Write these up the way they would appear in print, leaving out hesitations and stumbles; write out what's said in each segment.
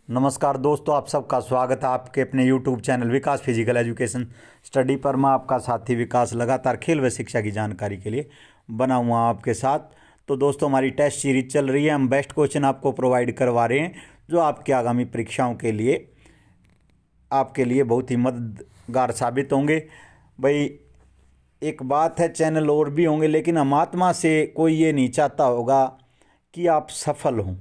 नमस्कार दोस्तों, आप सबका स्वागत है आपके अपने YouTube चैनल विकास फिजिकल एजुकेशन स्टडी पर। मैं आपका साथी विकास लगातार खेल व शिक्षा की जानकारी के लिए बना हुआ आपके साथ। तो दोस्तों, हमारी टेस्ट सीरीज चल रही है। हम बेस्ट क्वेश्चन आपको प्रोवाइड करवा रहे हैं जो आपके आगामी परीक्षाओं के लिए आपके लिए बहुत ही मददगार साबित होंगे। भाई, एक बात है, चैनल और भी होंगे लेकिन हम आत्मा से कोई ये नहीं चाहता होगा कि आप सफल हों,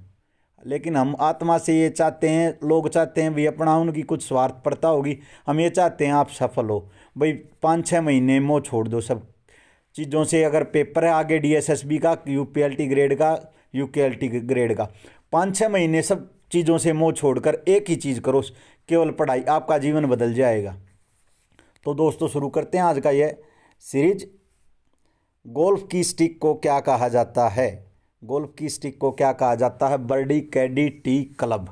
लेकिन हम आत्मा से ये चाहते हैं, लोग चाहते हैं भाई, अपना उनकी कुछ स्वार्थपरता होगी, हम ये चाहते हैं आप सफल हो। भाई 5-6 महीने मोह छोड़ दो सब चीज़ों से। अगर पेपर है आगे डीएसएसबी का, यूपीएलटी ग्रेड का, यूकेएलटी ग्रेड का, 5-6 महीने सब चीज़ों से मोह छोड़कर एक ही चीज़ करो, केवल पढ़ाई, आपका जीवन बदल जाएगा। तो दोस्तों, शुरू करते हैं आज का ये सीरीज। गोल्फ की स्टिक को क्या कहा जाता है? गोल्फ की स्टिक को क्या कहा जाता है? बर्डी, कैडी, टी, क्लब।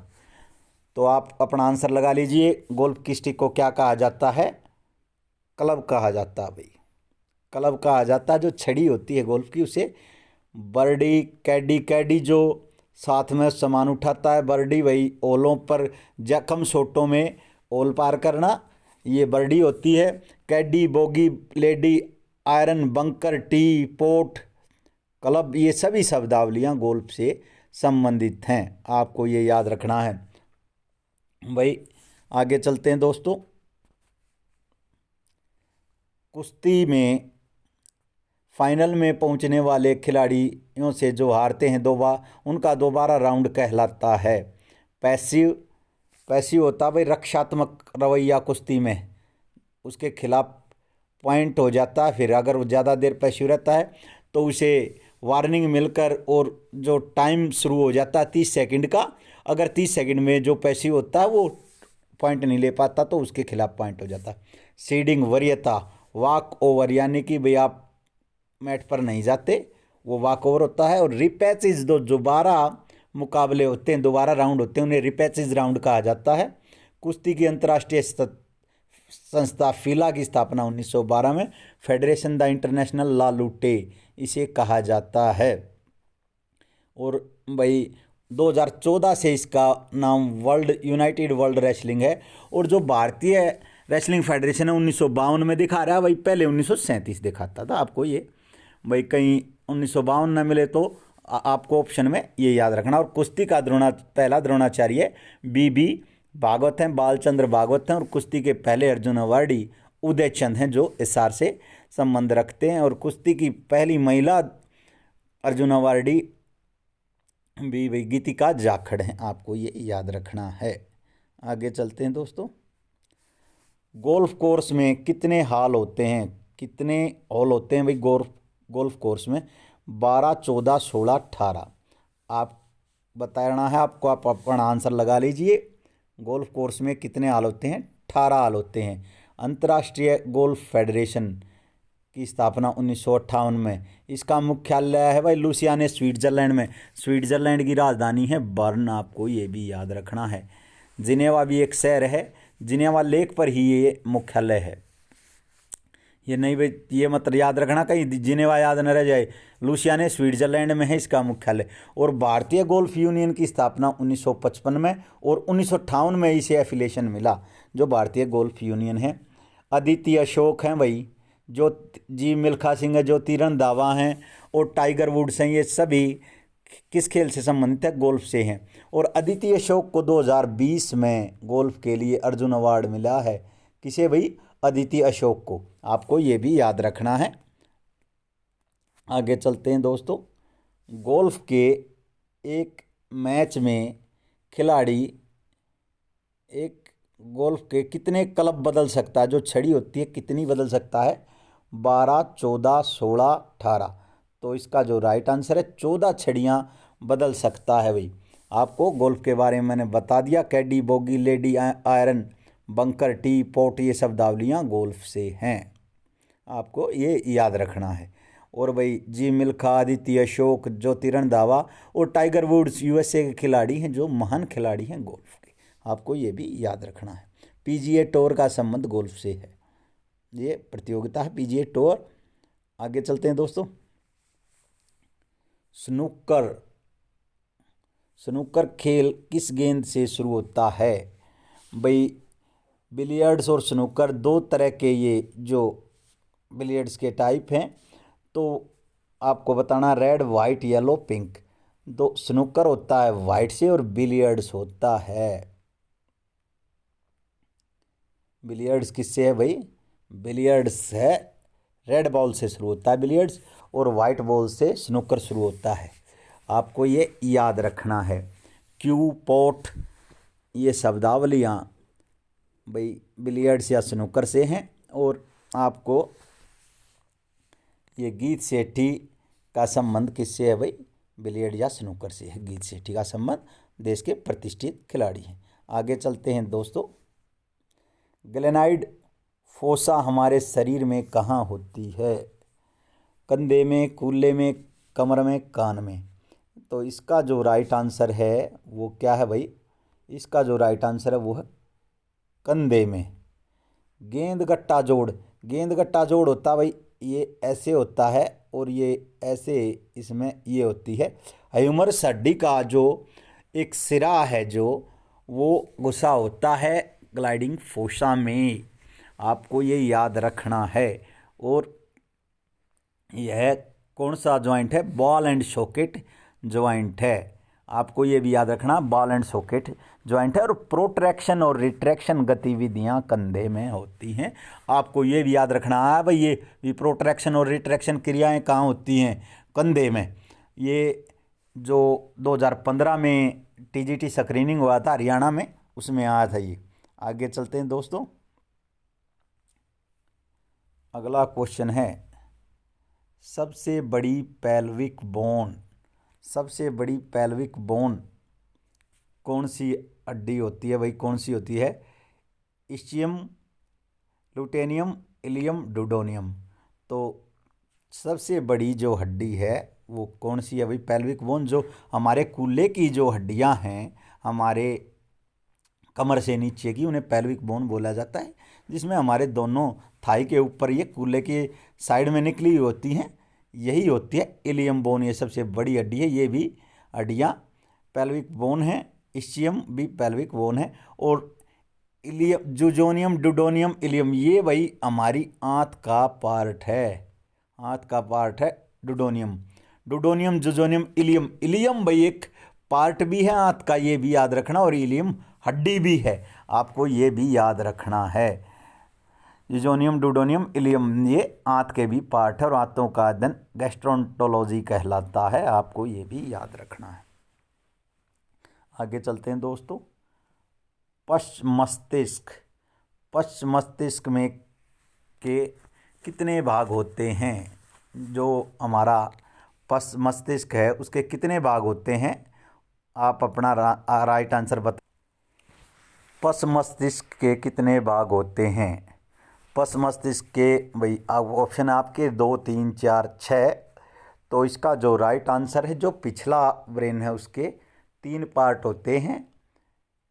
तो आप अपना आंसर लगा लीजिए। गोल्फ की स्टिक को क्या कहा जाता है? क्लब कहा जाता है भाई, क्लब कहा जाता है। जो छड़ी होती है गोल्फ की उसे बर्डी, कैडी, कैडी जो साथ में सामान उठाता है, बर्डी वही ओलों पर कम शॉटों में ओल पार करना, ये बर्डी होती है। Caddie, bogey, lady, iron, bunker, tee, पोट, क्लब, ये सभी शब्दावलियाँ गोल्फ से संबंधित हैं। आपको ये याद रखना है भाई। आगे चलते हैं दोस्तों। कुश्ती में फाइनल में पहुंचने वाले खिलाड़ियों से जो हारते हैं उनका दोबारा राउंड कहलाता है पैसिव। पैसिव होता है भाई रक्षात्मक रवैया कुश्ती में, उसके खिलाफ पॉइंट हो जाता है। फिर अगर वो ज़्यादा देर पैसिव रहता है तो उसे वार्निंग मिलकर और जो टाइम शुरू हो जाता है 30 सेकंड का। अगर 30 सेकंड में जो पैसिव होता है वो पॉइंट नहीं ले पाता तो उसके खिलाफ पॉइंट हो जाता है। सीडिंग वरीयता, वॉक ओवर, यानी कि भाई आप मैट पर नहीं जाते, वो वॉक ओवर होता है। और रिपैचेज, दो दोबारा मुकाबले होते हैं, दोबारा राउंड होते हैं, उन्हें रिपैचेज राउंड कहा जाता है। कुश्ती की अंतर्राष्ट्रीय संस्था फीला की स्थापना 1912 में फेडरेशन द इंटरनेशनल ला लूटे इसे कहा जाता है। और भाई 2014 से इसका नाम यूनाइटेड वर्ल्ड रेसलिंग है। और जो भारतीय रेसलिंग फेडरेशन है 1952 में दिखा रहा है भाई, पहले 1937 दिखाता था आपको ये। भाई कहीं 1952 न मिले तो आपको ऑप्शन में ये याद रखना। और कुश्ती का पहला द्रोणाचार्य बीबी भागवत हैं, बालचंद्र भागवत हैं। और कुश्ती के पहले अर्जुन अवार्डी उदय चंद हैं जो एसआर से संबंध रखते हैं। और कुश्ती की पहली महिला अर्जुन अवार्डी भी भाई गीतिका जाखड़ हैं, आपको ये याद रखना है। आगे चलते हैं दोस्तों। गोल्फ कोर्स में कितने हॉल होते हैं? कितने हॉल होते हैं भाई गोल्फ कोर्स में? 12, 14, 16, 18। आप बताना है आपको, आप अपना आंसर लगा लीजिए। गोल्फ कोर्स में कितने हॉल होते हैं? 18 हॉल होते हैं। अंतर्राष्ट्रीय गोल्फ फेडरेशन की स्थापना 1958 में। इसका मुख्यालय है भाई लुसियाने, स्विट्जरलैंड में। स्विट्जरलैंड की राजधानी है बर्न, आपको ये भी याद रखना है। जिनेवा भी एक शहर है, जिनेवा लेक पर ही ये मुख्यालय है। ये नहीं भाई, ये मत याद रखना कहीं जिनेवा याद न रह जाए। लुसियाने स्विट्जरलैंड में है इसका मुख्यालय। और भारतीय गोल्फ यूनियन की स्थापना 1955 में और 1958 में इसे एफिलिएशन मिला, जो भारतीय गोल्फ यूनियन है। अदिति अशोक हैं भाई, जो जी मिल्खा सिंह है जो तीरंदावा हैं, और टाइगर वुड्स हैं, ये सभी किस खेल से संबंधित है? गोल्फ से हैं। और अदिति अशोक को 2020 में गोल्फ के लिए अर्जुन अवार्ड मिला है। किसे भाई? अदिति अशोक को, आपको ये भी याद रखना है। आगे चलते हैं दोस्तों। गोल्फ के एक मैच में खिलाड़ी एक गोल्फ के कितने क्लब बदल सकता है? जो छड़ी होती है कितनी बदल सकता है? 12, 14, 16, 18। तो इसका जो राइट आंसर है 14 छड़ियाँ बदल सकता है भाई। आपको गोल्फ के बारे में मैंने बता दिया। Caddie, bogey, lady, iron, bunker, tee, पोट, ये शब्दावलियाँ गोल्फ से हैं, आपको ये याद रखना है। और भाई जी मिल्खा, आदित्य अशोक जो तीरंदावा, और टाइगर वुड्स यूएसए के खिलाड़ी हैं जो महान खिलाड़ी हैं गोल्फ के, आपको ये भी याद रखना है। पीजीए टूर का संबंध गोल्फ से है, ये प्रतियोगिता है पीजीए टूर। आगे चलते हैं दोस्तों। स्नूकर स्नूकर खेल किस गेंद से शुरू होता है? भाई बिलियर्ड्स और स्नूकर दो तरह के ये जो बिलियर्ड्स के टाइप हैं, तो आपको बताना रेड, वाइट, येलो, पिंक। तो स्नूकर होता है वाइट से और बिलियर्ड्स होता है, बिलियर्ड्स किससे है भाई? बिलियर्ड्स है रेड बॉल से शुरू होता है बिलियर्ड्स, और वाइट बॉल से स्नूकर शुरू होता है। आपको ये याद रखना है। क्यू, पॉट, ये शब्दावलियाँ भाई बिलियर्ड्स या स्नूकर से हैं, और आपको ये गीत सेठी का संबंध किससे है भाई? बिलियर्ड या स्नूकर से है। गीत सेठी का संबंध देश के प्रतिष्ठित खिलाड़ी हैं। आगे चलते हैं दोस्तों। ग्लेनाइड फोसा हमारे शरीर में कहाँ होती है? कंधे में, कूल्हे में, कमर में, कान में। तो इसका जो राइट आंसर है वो क्या है भाई? इसका जो राइट आंसर है वो है कंधे में। गेंद गट्टा जोड़, गेंद गट्टा जोड़ होता है भाई, ये ऐसे होता है और ये ऐसे, इसमें ये होती है ह्यूमरस हड्डी का जो एक सिरा है जो वो घुसा होता है ग्लाइडिंग फोसा में। आपको ये याद रखना है। और यह कौन सा जॉइंट है? बॉल एंड सॉकेट जॉइंट है। आपको ये भी याद रखना, बॉल एंड सॉकेट जॉइंट है। और प्रोट्रैक्शन और रिट्रैक्शन गतिविधियां कंधे में होती हैं। आपको ये भी याद रखना है भाई, ये प्रोट्रैक्शन और रिट्रैक्शन क्रियाएं कहाँ होती हैं? कंधे में। ये जो 2015 में टीजीटी स्क्रीनिंग हुआ था हरियाणा में, उसमें आया था ये। आगे चलते हैं दोस्तों। अगला क्वेश्चन है, सबसे बड़ी पेल्विक बोन, सबसे बड़ी पेल्विक बोन कौन सी हड्डी होती है भाई? कौन सी होती है? इस्चियम, लुटेनियम, इलियम, डुडोनियम। तो सबसे बड़ी जो हड्डी है वो कौन सी है भाई? Pelvic bone. जो हमारे कूल्हे की जो हड्डियां हैं, हमारे कमर से नीचे की, उन्हें पेल्विक बोन बोला जाता है। जिसमें हमारे दोनों थाई के ऊपर, ये कूल्हे के साइड में निकली हुई होती हैं, यही होती है इलियम बोन। ये सबसे बड़ी हड्डी है। ये भी हड्डियाँ पेल्विक बोन है। इस्चियम भी पेल्विक बोन है। और इलियम, जुजोनियम, डुडोनियम, इलियम, ये भाई हमारी आंत का पार्ट है। आंत का पार्ट है डुडोनियम। डुडोनियम, जुजोनियम, इलियम। इलियम भाई एक पार्ट भी है आंत का, ये भी याद रखना। और इलियम हड्डी भी है, आपको ये भी याद रखना है। यूजोनियम, डुडोनियम, इलियम ये आंत के भी पार्ट है और आंतों का अध्ययन गैस्ट्रोंटोलॉजी कहलाता है। आपको ये भी याद रखना है। आगे चलते हैं दोस्तों। पश्च मस्तिष्क, पश्च मस्तिष्क में के कितने भाग होते हैं? जो हमारा पश्च मस्तिष्क है उसके कितने भाग होते हैं? आप अपना राइट आंसर बता। पश्च मस्तिष्क के कितने भाग होते हैं? पश्च मस्तिष्क के भाई ऑप्शन आपके 2, 3, 4, 6। तो इसका जो राइट आंसर है, जो पिछला ब्रेन है उसके 3 पार्ट होते हैं।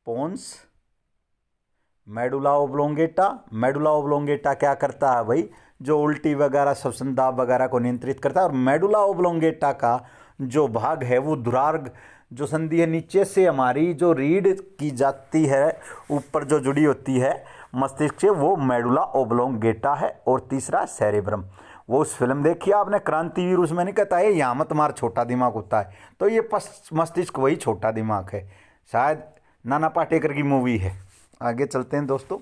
Pons, medulla oblongata. Medulla oblongata क्या करता है भाई? जो उल्टी वगैरह, श्वसन दाब वगैरह को नियंत्रित करता है। और मेडुला ओब्लोंगेटा का जो भाग है वो दुरार्ग जो संधि है नीचे से हमारी जो रीढ़ की जाती है, ऊपर जो जुड़ी होती है मस्तिष्क से, वो मेडुला ओब्लोंगेटा है। और तीसरा सेरेब्रम। वो उस फिल्म देखी आपने क्रांतिवीर, उसमें नहीं कहता है यहाँ मत मार छोटा दिमाग होता है, तो ये मस्तिष्क वही छोटा दिमाग है। शायद नाना पाटेकर की मूवी है। आगे चलते हैं दोस्तों।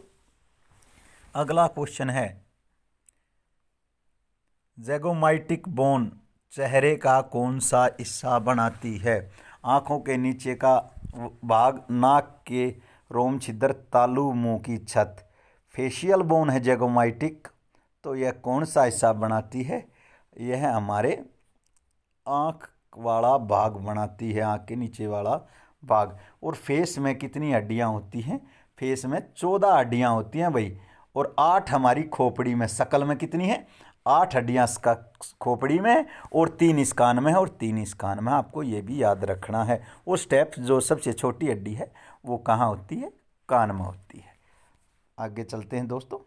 अगला क्वेश्चन है, ज़ैगोमाइटिक बोन चेहरे का कौन सा हिस्सा बनाती है? आँखों के नीचे का भाग, नाक के रोम छिद्र, तालू, मुंह की छत। फेशियल बोन है ज़ैगोमाइटिक। तो यह कौन सा हिस्सा बनाती है? यह हमारे आँख वाला भाग बनाती है, आँख के नीचे वाला भाग। और फेस में कितनी हड्डियाँ होती हैं? फेस में 14 हड्डियाँ होती हैं भाई। और 8 हमारी खोपड़ी में। शकल में कितनी है? 8 हड्डियाँ इसका खोपड़ी में, और 3 इस कान में है, और 3 इस कान में। आपको ये भी याद रखना है। वो स्टेप जो सबसे छोटी हड्डी है वो कहाँ होती है? कान में होती है। आगे चलते हैं दोस्तों।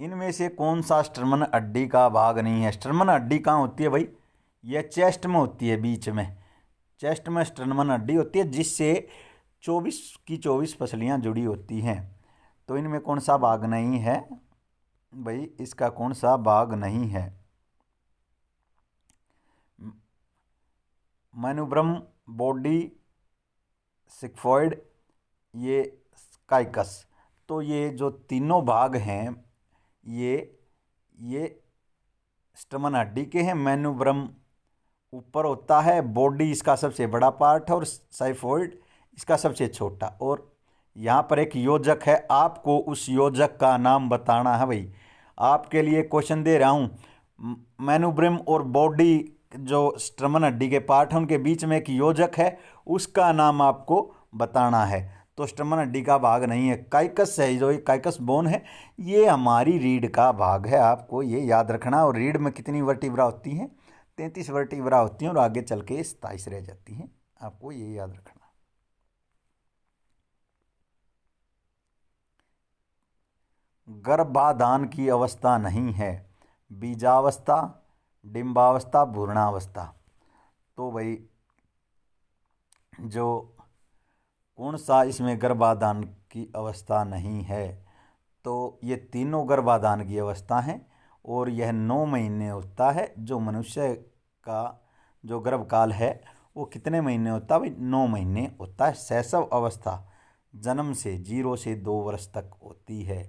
इनमें से कौन सा स्टर्मन हड्डी का भाग नहीं है? स्टर्मन हड्डी कहाँ होती है भाई? यह चेस्ट में होती है, बीच में चेस्ट में स्टर्नमन हड्डी होती है जिससे 24 की 24 पसलियाँ जुड़ी होती हैं। तो इनमें कौन सा भाग नहीं है भाई, इसका कौन सा भाग नहीं है? मैनुब्रम, बॉडी, सिग्मॉइड, ये काइकस। तो ये जो तीनों भाग हैं ये स्टर्नमन हड्डी के हैं। मैनुब्रम ऊपर होता है, बॉडी इसका सबसे बड़ा पार्ट है और साइफॉइड इसका सबसे छोटा। और यहाँ पर एक योजक है, आपको उस योजक का नाम बताना है भाई। आपके लिए क्वेश्चन दे रहा हूँ, मैनुब्रम और बॉडी जो स्टर्नमन हड्डी के पार्ट हैं उनके बीच में एक योजक है, उसका नाम आपको बताना है। तो स्टर्नमन हड्डी का भाग नहीं है, काइकस है, जो काइकस बोन है ये हमारी रीढ़ का भाग है। आपको ये याद रखना। और रीढ़ में कितनी वर्टिब्रा होती हैं? 33 वर्टिब्रा होती हैं और आगे चल के 27 रह जाती हैं। आपको ये याद रखना। गर्भाधान की अवस्था नहीं है, बीजावस्था, डिंबावस्था, भ्रूणावस्था। तो भाई जो कौन सा इसमें गर्भाधान की अवस्था नहीं है? तो ये तीनों गर्भाधान की अवस्था हैं और यह 9 महीने होता है। जो मनुष्य का जो गर्भकाल है वो कितने महीने होता है भाई? 9 महीने होता है। शैशव अवस्था जन्म से 0 से 2 वर्ष तक होती है।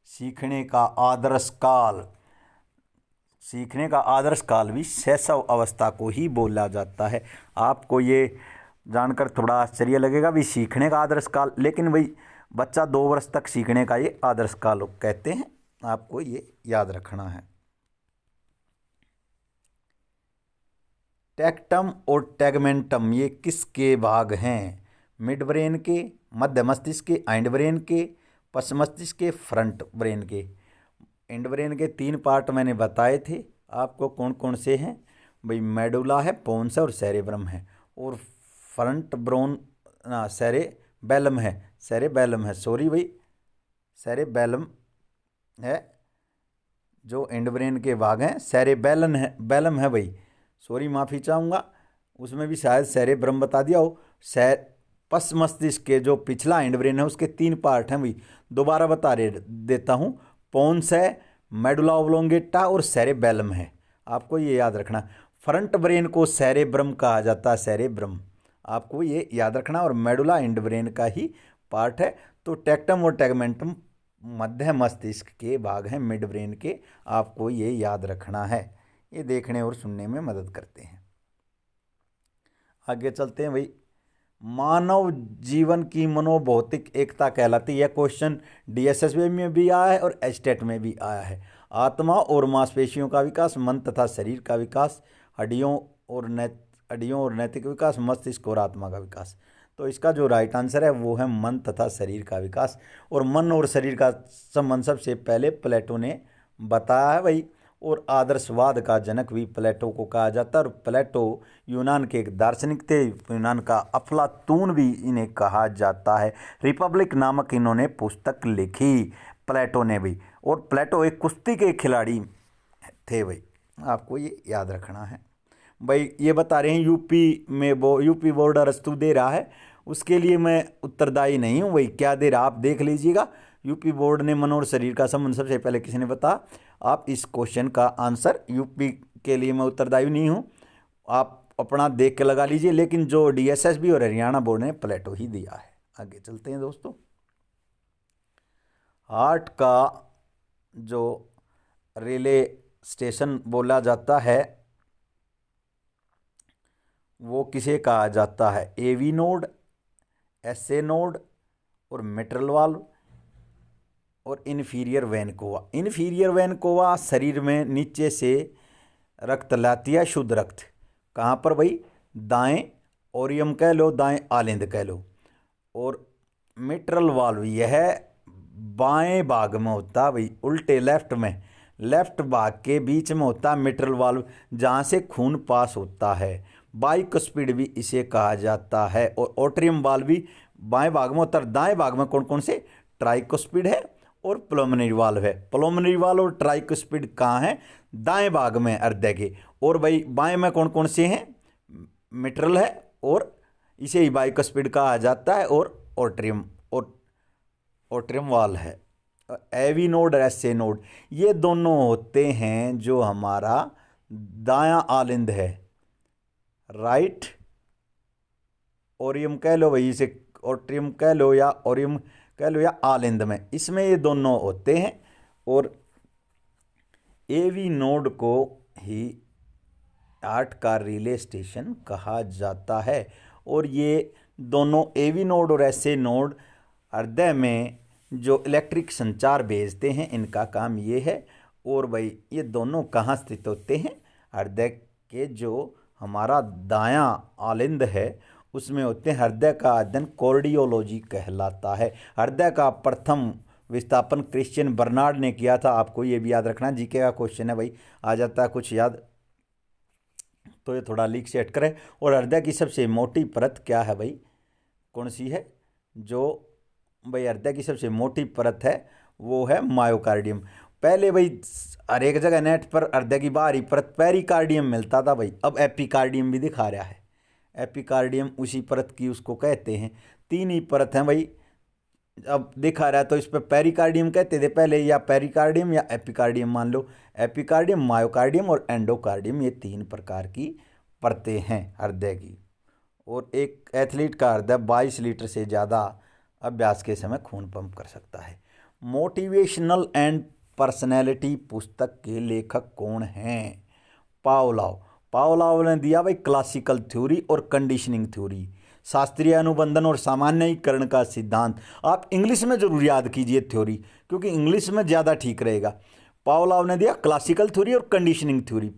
सीखने का आदर्श काल भी शैशव अवस्था को ही बोला जाता है। आपको ये जानकर थोड़ा आश्चर्य लगेगा भी सीखने का आदर्श काल, लेकिन भाई बच्चा 2 वर्ष तक सीखने का ये आदर्श काल कहते हैं। आपको ये याद रखना है। टेक्टम और टेगमेंटम ये किसके भाग हैं? मिड ब्रेन के, मध्य मस्तिष्क के, एंड ब्रेन के, पश्च मस्तिष्क के, फ्रंट ब्रेन के। एंड ब्रेन के 3 पार्ट मैंने बताए थे आपको, कौन कौन से हैं भाई? मेडुला है, पोन्स है और सेरेब्रम है। और फ्रंट ब्रोन सेरेबेलम है, सॉरी भाई, सेरेबेलम है। जो एंड ब्रेन के भाग हैं बेलम है भाई, सॉरी माफ़ी चाहूँगा, उसमें भी शायद सेरेब्रम बता दिया हो। पश्च मस्तिष्क के जो पिछला एंड ब्रेन है उसके 3 पार्ट हैं भाई, दोबारा बता देता हूँ। पोन्स है, मेडुला ओब्लोंगेटा और सेरेबेलम है। आपको ये याद रखना। फ्रंट ब्रेन को सेरेब्रम कहा जाता है, सेरेब्रम, आपको ये याद रखना। और मेडुला एंड ब्रेन का ही पार्ट है। तो टेक्टम और टेगमेंटम मध्य मस्तिष्क के भाग हैं, मिड ब्रेन के। आपको ये याद रखना है, ये देखने और सुनने में मदद करते हैं। आगे चलते हैं भाई। मानव जीवन की मनोभौतिक एकता कहलाती है। यह क्वेश्चन डीएसएसबी में भी आया है और एचटेट में भी आया है। आत्मा और मांसपेशियों का विकास, मन तथा शरीर का विकास, हड्डियों और नैतिक विकास, मस्तिष्क और आत्मा का विकास। तो इसका जो राइट आंसर है वो है मन तथा शरीर का विकास। और मन और शरीर का संबंध सबसे पहले प्लेटो ने बताया है भाई। और आदर्शवाद का जनक भी प्लेटो को कहा जाता है। और प्लेटो यूनान के एक दार्शनिक थे, यूनान का अफलातून भी इन्हें कहा जाता है। रिपब्लिक नामक इन्होंने पुस्तक लिखी प्लेटो ने भी। और प्लेटो एक कुश्ती के खिलाड़ी थे भाई, आपको ये याद रखना है भाई। ये बता रहे हैं यूपी बोर्ड अरस्तु दे रहा है, उसके लिए मैं उत्तरदायी नहीं हूँ भाई, क्या दे रहा आप देख लीजिएगा। यूपी बोर्ड ने मन और शरीर का संबंध सबसे पहले किसी ने बताया। आप इस क्वेश्चन का आंसर, यूपी के लिए मैं उत्तरदायी नहीं हूँ, आप अपना देख के लगा लीजिए। लेकिन जो डीएसएसबी और हरियाणा बोर्ड ने प्लेटो ही दिया है। आगे चलते हैं दोस्तों। हार्ट का जो रिले स्टेशन बोला जाता है वो किसे कहा जाता है? एवी नोड, एसए नोड और मिट्रल वाल्व और inferior vena cava. Inferior vena cava शरीर में नीचे से रक्त लाती है, शुद्ध रक्त। कहाँ पर भाई? दाएं ओरियम कह लो, दाएं आलिंद कह लो। और मिट्रल वाल्व यह बाएं भाग में होता है भाई, उल्टे लेफ्ट भाग के बीच में होता है मिट्रल वाल्व, जहाँ से खून पास होता है। बाइकस्पिड भी इसे कहा जाता है। और ओट्रियम वाल्व भी बाएं भाग में होता है। दाएं भाग में कौन कौन से? ट्राइकोस्पिड है और पुल्मोनरी वाल्व है। पुल्मोनरी वाल्व और ट्राइकुस्पिड कहाँ है? दाएं भाग में हृदय के। और भाई बाएं में कौन कौन से हैं? मिट्रल है और इसे ही बाइकुस्पिड कहा जाता है, और ओट्रियम वाल्व है। एवी नोड और एसए नोड, ये दोनों होते हैं जो हमारा दायां आलिंद है, राइट ओरियम कह लो भाई, इसे ओट्रियम कह लो या ओरियम कह लो या आलिंद में, इसमें ये दोनों होते हैं। और एवी नोड को ही हार्ट का रिले स्टेशन कहा जाता है। और ये दोनों एवी नोड और एसए नोड हृदय में जो इलेक्ट्रिक संचार भेजते हैं, इनका काम ये है। और भाई ये दोनों कहाँ स्थित होते हैं? हृदय के जो हमारा दायां आलिंद है उसमें होते हैं। हृदय का अध्ययन कार्डियोलॉजी कहलाता है। हृदय का प्रथम विस्थापन क्रिश्चियन बर्नार्ड ने किया था। आपको ये भी याद रखना, जीके का क्वेश्चन है भाई, आ जाता है कुछ याद तो ये थोड़ा लीक से हट करे। और हृदय की सबसे मोटी परत क्या है भाई? कौन सी है? जो भाई हृदय की सबसे मोटी परत है वो है मायोकार्डियम। पहले भाई हर एक जगह नेट पर हृदय की बाहरी परत पेरिकार्डियम मिलता था भाई, अब एपिकार्डियम भी दिखा रहा है। एपिकार्डियम उसी परत की उसको कहते हैं। तीन ही परत हैं भाई, अब दिखा रहा है तो इस पर पेरिकार्डियम कहते थे पहले, या पेरिकार्डियम या एपिकार्डियम मान लो। एपिकार्डियम, मायोकार्डियम और एंडोकार्डियम, ये तीन प्रकार की परतें हैं हृदय की। और एक एथलीट का हृदय 22 लीटर से ज़्यादा अभ्यास के समय खून पंप कर सकता है। मोटिवेशनल एंड पर्सनैलिटी पुस्तक के लेखक कौन हैं? पावलोव। पावलोव ने दिया भाई क्लासिकल थ्योरी और कंडीशनिंग थ्योरी, शास्त्रीय अनुबंधन और सामान्यीकरण का सिद्धांत। आप इंग्लिश में जरूर याद कीजिए थ्योरी, क्योंकि इंग्लिश में ज़्यादा ठीक रहेगा। पावलोव ने दिया क्लासिकल थ्योरी और कंडीशनिंग थ्योरी।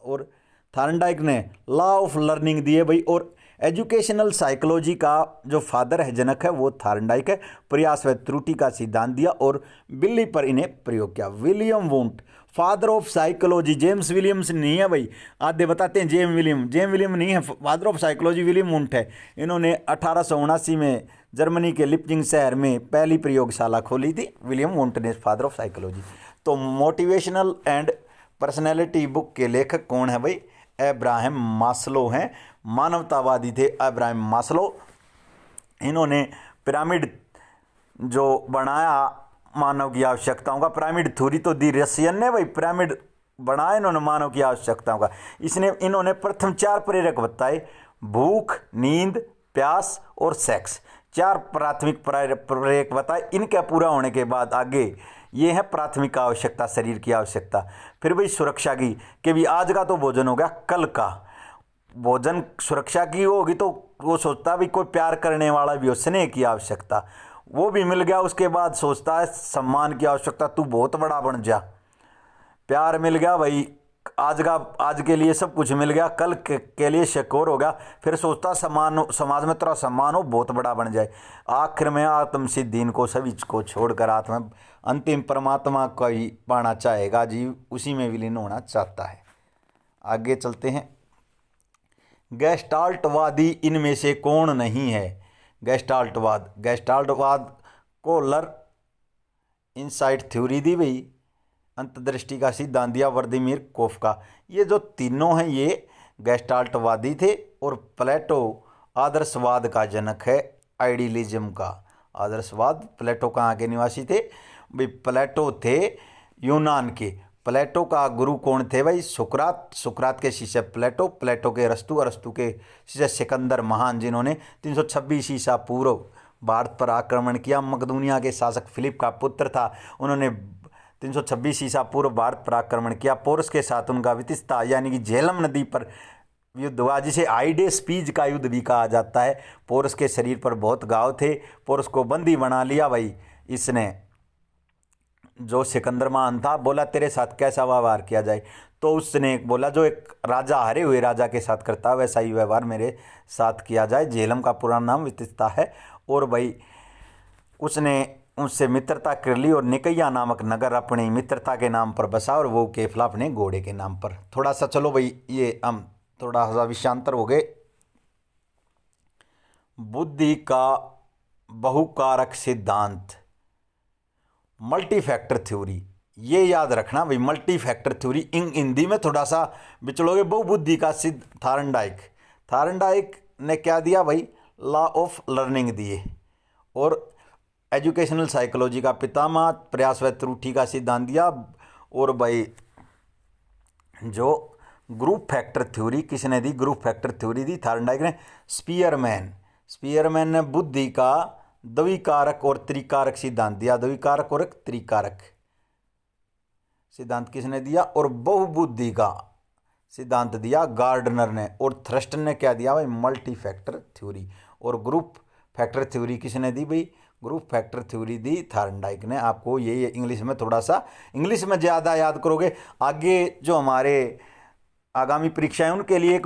और थार्नडाइक ने लॉ ऑफ लर्निंग दिए भाई। और एजुकेशनल साइकोलॉजी का जो फादर है, जनक है, वो थार्नडाइक है। प्रयास व त्रुटि का सिद्धांत दिया और बिल्ली पर इन्हें प्रयोग किया। William Wundt, father of psychology. James Williams नहीं है भाई, आधे बताते हैं जेम विलियम नहीं है, father of psychology William Wundt है। इन्होंने 1879 में जर्मनी के लिप्जिंग शहर में पहली प्रयोगशाला खोली थी। विलियम वुंट ने फादर ऑफ साइकोलॉजी। तो मोटिवेशनल एंड पर्सनैलिटी बुक के लेखक कौन है भाई? अब्राहम मास्लो हैं, मानवतावादी थे अब्राहम मास्लो। इन्होंने पिरामिड जो बनाया मानव की आवश्यकताओं का, पिरामिड थ्योरी तो दी रसियन ने भाई, पिरामिड बनाया इन्होंने मानव की आवश्यकताओं का। इन्होंने प्रथम 4 प्रेरक बताए, भूख, नींद, प्यास और सेक्स। 4 प्राथमिक प्रेरक बताए। इनके पूरा होने के बाद आगे ये है प्राथमिक आवश्यकता, शरीर की आवश्यकता। फिर भाई सुरक्षा की, कि भी आज का तो भोजन हो गया, कल का भोजन सुरक्षा की होगी तो वो सोचता भी कोई प्यार करने वाला भी हो, स्नेह की आवश्यकता, वो भी मिल गया। उसके बाद सोचता है सम्मान की आवश्यकता, तू बहुत बड़ा बन जा। प्यार मिल गया भाई, आज के लिए सब कुछ मिल गया, कल के लिए शकोर हो गया। फिर सोचता समाज में तेरा सम्मान हो, बहुत बड़ा बन जाए। आखिर में आत्म सिद्धि, इनको सभी को छोड़कर आत्मा अंतिम परमात्मा को ही पाना चाहेगा, जीव उसी में विलीन होना चाहता है। आगे चलते हैं। गेस्टाल्टवादी इनमें से कौन नहीं है? गेस्टाल्टवाद को लर इनसाइट थ्योरी दी गई, अंतर्दृष्टि का सिद्धांत दिया व्लादिमीर कोफका। ये जो तीनों हैं ये गेस्टाल्टवादी थे। और प्लेटो आदर्शवाद का जनक है, आइडियलिज्म का आदर्शवाद। प्लेटो कहाँ के निवासी थे भाई? प्लेटो थे यूनान के। प्लेटो का गुरु कौन थे भाई? सुकरात के शिष्य प्लेटो के अरस्तु के शिष्य सिकंदर महान, जिन्होंने 326 ईसा पूर्व भारत पर आक्रमण किया। मकदूनिया के शासक फिलिप का पुत्र था। उन्होंने 326 ईसा पूर्व भारत पर आक्रमण किया। पोरस के साथ उनका वितिस्ता यानी कि झेलम नदी पर युद्ध हुआ, जिसे आइडेस्पीज का युद्ध भी कहा जाता है। पोरस के शरीर पर बहुत घाव थे। पोरस को बंदी बना लिया भाई इसने। जो सिकंदर महान था, बोला तेरे साथ कैसा व्यवहार किया जाए? तो उसने बोला जो एक राजा हारे हुए राजा के साथ करता वैसा ही व्यवहार मेरे साथ किया जाए। झेलम का पूरा नाम वितिस्ता है। और भाई उसने उनसे मित्रता कर ली और निकैया नामक नगर अपनी मित्रता के नाम पर बसा, और वो केफला अपने घोड़े के नाम पर। थोड़ा सा चलो भाई, ये हम थोड़ा सा विषयांतर हो गए। बुद्धि का बहुकारक सिद्धांत, मल्टी फैक्टर थ्योरी, ये याद रखना भाई, मल्टी फैक्टर थ्योरी। हिंदी में थोड़ा सा बिचड़ोगे। बहुबुद्धि का सिद्ध थार्नडाइक ने क्या दिया भाई, लॉ ऑफ लर्निंग दिए। और एजुकेशनल साइकोलॉजी का पितामह प्रयास व त्रुटि का सिद्धांत दिया। और भाई जो ग्रुप फैक्टर थ्योरी किसने दी, ग्रुप फैक्टर थ्योरी दी थार्नडाइक ने। स्पीयरमैन ने बुद्धि का द्विकारक और त्रिकारक सिद्धांत दिया। द्विकारक और त्रिकारक सिद्धांत किसने दिया। और बहुबुद्धि का सिद्धांत दिया गार्डनर ने। और थ्रस्टन ने क्या दिया भाई, मल्टी फैक्टर थ्योरी। और ग्रुप फैक्टर थ्योरी किसने दी भाई, ग्रुप फैक्टर थ्योरी दी थार्नडाइक ने। आपको ये इंग्लिश में थोड़ा सा, इंग्लिश में ज़्यादा याद करोगे। आगे जो हमारे आगामी परीक्षाएं उनके लिए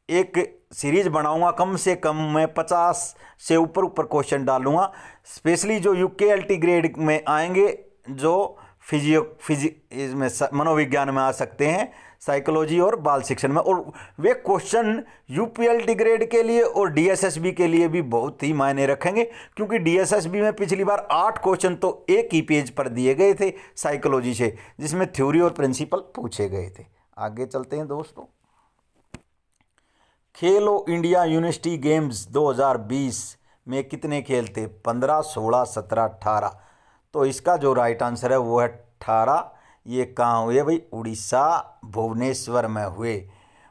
एक सीरीज बनाऊंगा, कम से कम मैं 50 से ऊपर क्वेश्चन डालूंगा, स्पेशली जो यूकेएलटी ग्रेड में आएंगे, जो इसमें मनोविज्ञान में आ सकते हैं, साइकोलॉजी और बाल शिक्षण में। और वे क्वेश्चन यूपीएलटी ग्रेड के लिए और डीएसएसबी के लिए भी बहुत ही मायने रखेंगे, क्योंकि डीएसएसबी में पिछली बार 8 क्वेश्चन तो एक ही पेज पर दिए गए थे साइकोलॉजी से, जिसमें थ्योरी और प्रिंसिपल पूछे गए थे। आगे चलते हैं दोस्तों। खेलो इंडिया यूनिवर्सिटी गेम्स 2020 में कितने खेल थे, 15, 16, 17, 18। तो इसका जो राइट आंसर है वो है 18। ये कहाँ हुए भाई, उड़ीसा भुवनेश्वर में हुए।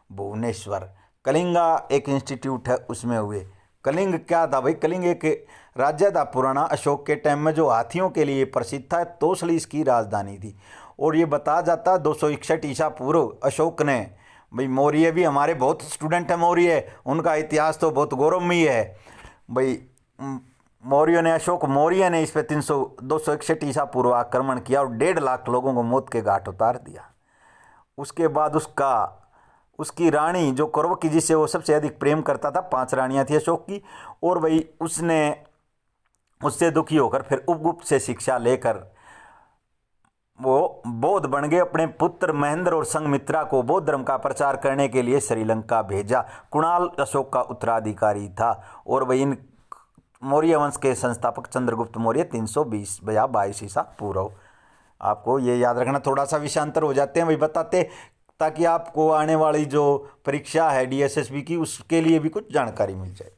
भुवनेश्वर कलिंगा एक इंस्टीट्यूट है उसमें हुए। कलिंग क्या था भाई, कलिंग एक राज्य था पुराना, अशोक के टाइम में, जो हाथियों के लिए प्रसिद्ध था। तोसली इसकी राजधानी थी। और ये बताया जाता है 261 ईसा पूर्व अशोक ने, भाई मौर्य भी हमारे बहुत स्टूडेंट हैं मौर्य, उनका इतिहास तो बहुत गौरवमयी है भाई। मौर्य ने, अशोक मौर्य ने इस पर 261 ईसा पूर्व आक्रमण किया और 1.5 लाख लोगों को मौत के घाट उतार दिया। उसके बाद उसकी रानी जो कौरवकी, जिससे वो सबसे अधिक प्रेम करता था, 5 रानियां थी अशोक की, और वही उसने उससे दुखी होकर फिर उपगुप्त से शिक्षा लेकर वो बौद्ध बन गए। अपने पुत्र महेंद्र और संघमित्रा को बौद्ध धर्म का प्रचार करने के लिए श्रीलंका भेजा। कुणाल अशोक का उत्तराधिकारी था। और वही इन मौर्य वंश के संस्थापक चंद्रगुप्त मौर्य 320 या 22 ईसा पूर्व। आपको ये याद रखना। थोड़ा सा विषयांतर हो जाते हैं भाई बताते, ताकि आपको आने वाली जो परीक्षा है डीएसएसबी की, उसके लिए भी कुछ जानकारी मिल जाए।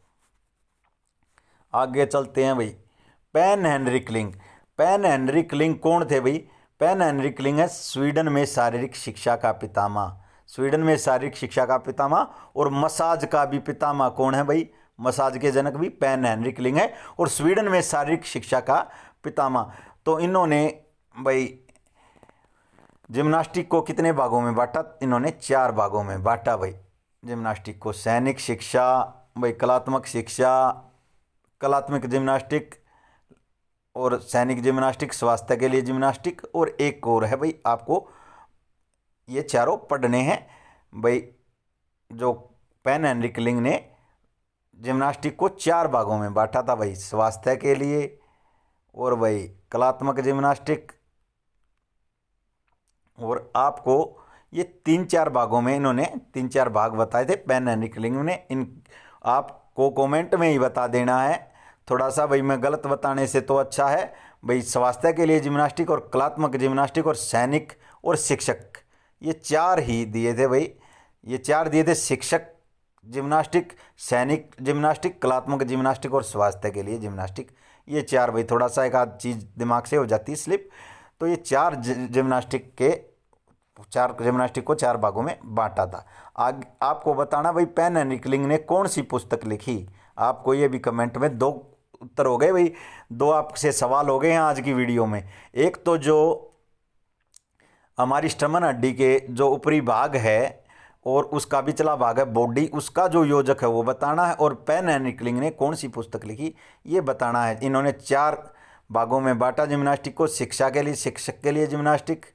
आगे चलते हैं भाई। पेन हेनरिक लिंग। पेन हेनरिक लिंग कौन थे भाई, पेन हेनरिक लिंग है स्वीडन में शारीरिक शिक्षा का पितामह। स्वीडन में शारीरिक शिक्षा का पितामह और मसाज का भी पितामह कौन है भाई, मसाज के जनक भी पेन हेनरिक लिंग है और स्वीडन में शारीरिक शिक्षा का पितामह। तो इन्होंने भाई जिम्नास्टिक को कितने भागों में बांटा, इन्होंने 4 भागों में बांटा भाई जिम्नास्टिक को। सैनिक शिक्षा भाई, कलात्मक शिक्षा, कलात्मक जिम्नास्टिक और सैनिक जिम्नास्टिक, स्वास्थ्य के लिए जिम्नास्टिक, और एक और है भाई, आपको ये चारों पढ़ने हैं भाई। जो पेन हेनरिक लिंग ने जिम्नास्टिक को 4 भागों में बांटा था भाई, स्वास्थ्य के लिए और भाई कलात्मक जिम्नास्टिक, और आपको ये 3-4 भागों में इन्होंने 3-4 भाग बताए थे पेन हेनरिक लिंग ने। इन आपको कमेंट में ही बता देना है थोड़ा सा भाई, मैं गलत बताने से तो अच्छा है भाई। स्वास्थ्य के लिए जिम्नास्टिक और कलात्मक जिम्नास्टिक और सैनिक और शिक्षक, ये 4 ही दिए थे भाई। ये 4 दिए थे, शिक्षक जिम्नास्टिक, सैनिक जिम्नास्टिक, कलात्मक जिम्नास्टिक और स्वास्थ्य के लिए जिम्नास्टिक। ये 4 भाई, थोड़ा सा एक आध चीज़ दिमाग से हो जाती है स्लिप। तो ये 4 जिम्नास्टिक को 4 भागों में बांटा था। आपको बताना भाई पेन हेनरिक लिंग ने कौन सी पुस्तक लिखी। आपको ये भी कमेंट में 2 उत्तर हो गए भाई, 2 आपसे सवाल हो गए हैं आज की वीडियो में। एक तो जो हमारी स्टमन हड्डी के जो ऊपरी भाग है और उसका बिचला भाग है बॉडी, उसका जो योजक है वो बताना है, और पेन हेनरिक लिंग ने कौन सी पुस्तक लिखी ये बताना है। इन्होंने 4 भागों में बांटा जिम्नास्टिक को, शिक्षा के लिए, शिक्षक के लिए जिम्नास्टिक,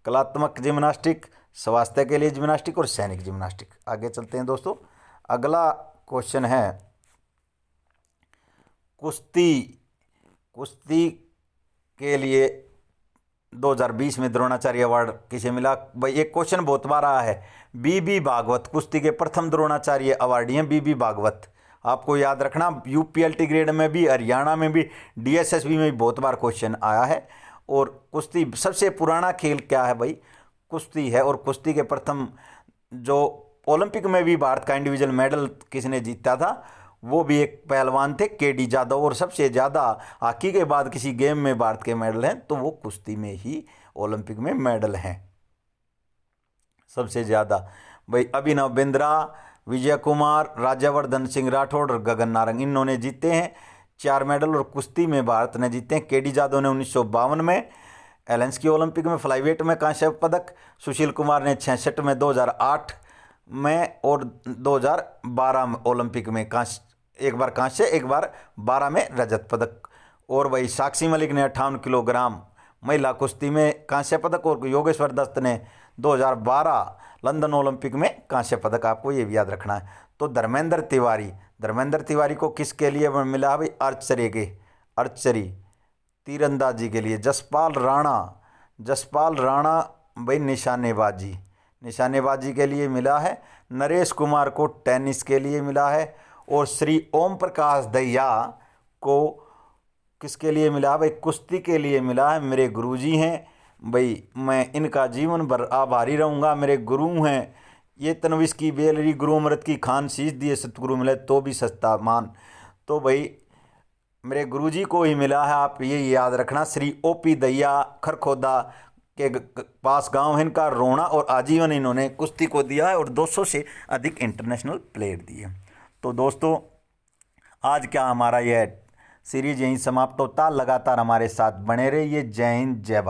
कलात्मक जिम्नास्टिक, स्वास्थ्य के लिए जिम्नास्टिक और सैनिक जिम्नास्टिक। आगे चलते हैं दोस्तों। अगला क्वेश्चन है कुश्ती के लिए 2020 में द्रोणाचार्य अवार्ड किसे मिला भाई। एक क्वेश्चन बहुत बार आया है। बीबी भागवत कुश्ती के प्रथम द्रोणाचार्य अवार्डी हैं बीबी भागवत। आपको याद रखना, यूपीएलटी ग्रेड में भी, हरियाणा में भी, डीएसएसबी में भी बहुत बार क्वेश्चन आया है। और कुश्ती सबसे पुराना खेल क्या है भाई? कुश्ती है। और कुश्ती के प्रथम जो ओलंपिक में भी भारत का इंडिविजुअल मेडल किसने जीता था, वो भी एक पहलवान थे, केडी जादव। और सबसे ज़्यादा हॉकी के बाद किसी गेम में भारत के मेडल हैं तो वो कुश्ती में ही ओलंपिक में मेडल हैं सबसे ज़्यादा। भाई अभिनव बिंद्रा, विजय कुमार, राज्यवर्धन सिंह राठौड़ और गगन नारंग, इन्होंने जीते हैं 4 मेडल। और कुश्ती में भारत ने जीते हैं केडी जादव ने 1952 में एलेंस्की ओलंपिक में फ्लाईवेट में कांस्य पदक, सुशील कुमार ने 66 में, 2008 में और 2012 ओलंपिक में कांस्य, एक बार कांस्य एक बार 12 में रजत पदक। और वही साक्षी मलिक ने 58 किलोग्राम महिला कुश्ती में कांस्य पदक। और योगेश्वर दत्त ने 2012 लंदन ओलंपिक में कांस्य पदक। आपको ये भी याद रखना है। तो धर्मेंद्र तिवारी को किसके लिए मिला भाई? आर्चरी तीरंदाजी के लिए। जसपाल राणा भाई निशानेबाजी के लिए मिला है। नरेश कुमार को टेनिस के लिए मिला है। और श्री ओम प्रकाश दहिया को किसके लिए मिला भाई? कुश्ती के लिए मिला है। मेरे गुरुजी हैं भाई, मैं इनका जीवन भर आभारी रहूँगा, मेरे गुरु हैं ये। तनविश की बेलरी गुरु अमृत की खान, शीश दिए सतगुरु मिले तो भी सस्ता मान। तो भाई मेरे गुरुजी को ही मिला है, आप ये याद रखना। श्री ओपी दहिया खरखोदा के पास गांव है इनका, रोहना। और आजीवन इन्होंने कुश्ती को दिया है और 200 से अधिक इंटरनेशनल प्लेयर दिए। तो दोस्तों आज क्या हमारा यह सीरीज यहीं समाप्त होता। लगातार हमारे साथ बने रहिए। जय हिंद, जय भारत।